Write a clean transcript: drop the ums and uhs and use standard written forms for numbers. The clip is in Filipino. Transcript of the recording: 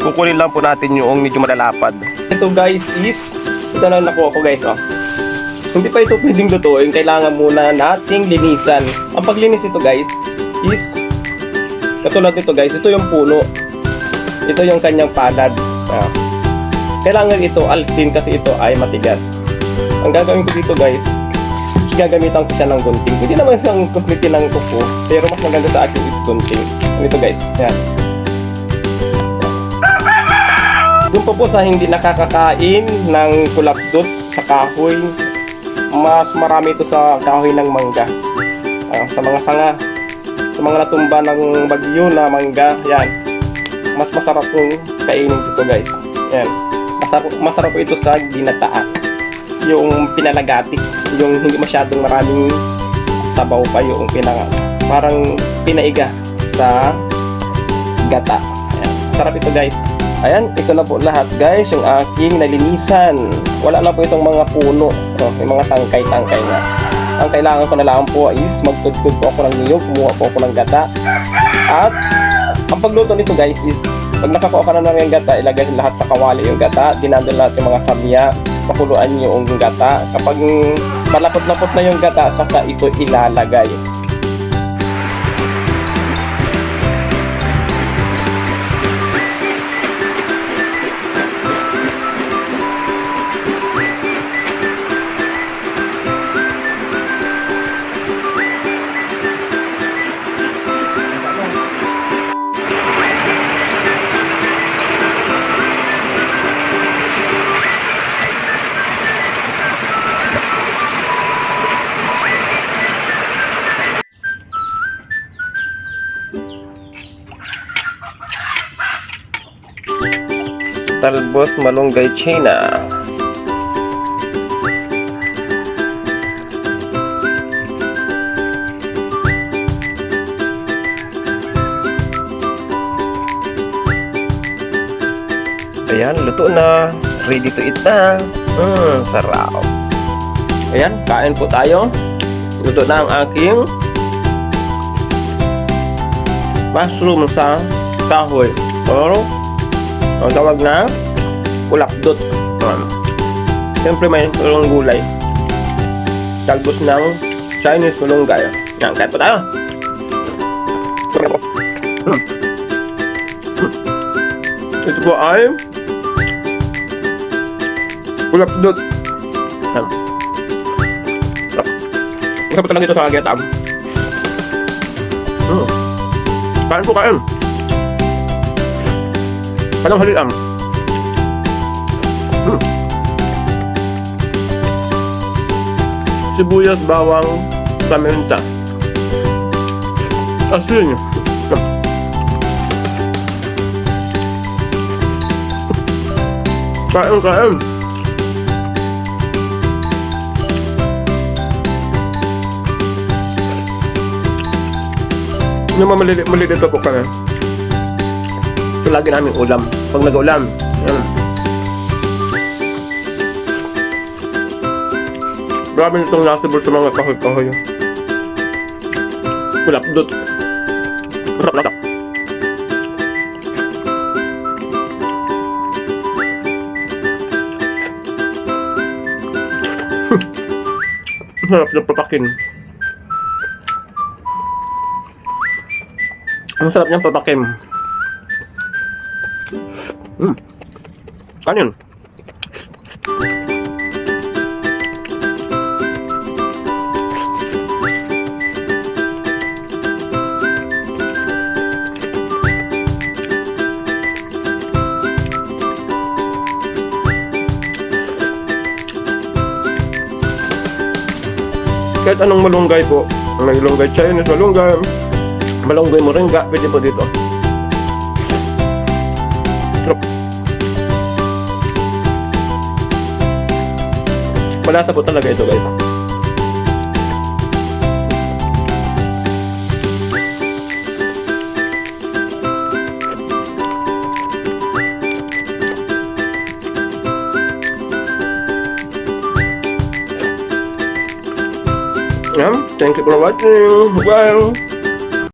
kukunin lang po natin yung medyo malalapad. Ito guys is, ito na nakuha ko guys, oh. Hindi pa ito pwedeng lutuin, kailangan muna nating linisan. Ang paglinis ito guys is, katulad nito guys, ito yung puno. Ito yung kanyang palad. Kailangan ito alsin kasi ito ay matigas. Ang gagawin ko dito guys, gagamitan ko siya ng gunting. Hindi naman siyang kumpletin ng kuko, pero mas maganda sa akin is gunting. Ito guys, yan. Yung po sa hindi nakakakain ng kulapdot sa kahoy, mas marami ito sa kahoy ng mangga. Sa mga sanga, sa mga natumba ng bagyo na mangga, yan. Mas masarap kong kainin dito guys. Yan. Masarap po ito sa ginataan. Yung pinalagati, yung hindi masyadong maraming sabaw pa, yung parang pinaiga sa gata. Ayan. Sarap ito guys. Ayan, ito na po lahat guys, yung aking nalinisan. Wala na po itong mga puno, may mga tangkay-tangkay na. Ang kailangan ko na lang po is magtudtud po ako ng niyog, kumuha po ako ng gata. At ang pagluto nito guys is, pag nakakuha ka na ng gata, ilagay lahat sa kawali yung gata, dinandal lahat yung mga samya, pakuluan yung gata. Kapag malapot-lapot na yung gata, saka ito ilalagay. Talbos malunggay China. Ayan, luto na. Ready to eat na. Sarap. Ayan, kain po tayo. Luto na ang aking mushroom sa kahoy. Ang tawag na kulapdot. Siyempre may tulong gulay. Talbos ng Chinese malunggay. Yan, kain po tayo. Ito po ay kulapdot. Masarap talaga ito sa agetam. Kain po, kain. Anong halian? Sibuyas, bawang, paminta, asin. Kain, kain. Yung maliliit po kami. Ito lagi namin ulam. Pag nag-ulam, yan. Grabe nitong nasibol sa mga kahoy-kahoy. Kulapdot. Masarap. Masarap na papakin. Ang sarap niyang papakin. Kanin. Kahit anong malunggay po, may malunggay Chinese, malunggay moringa, pwede po dito. Sarap. Malasa po talaga ito guys. Thank you for watching. Bye.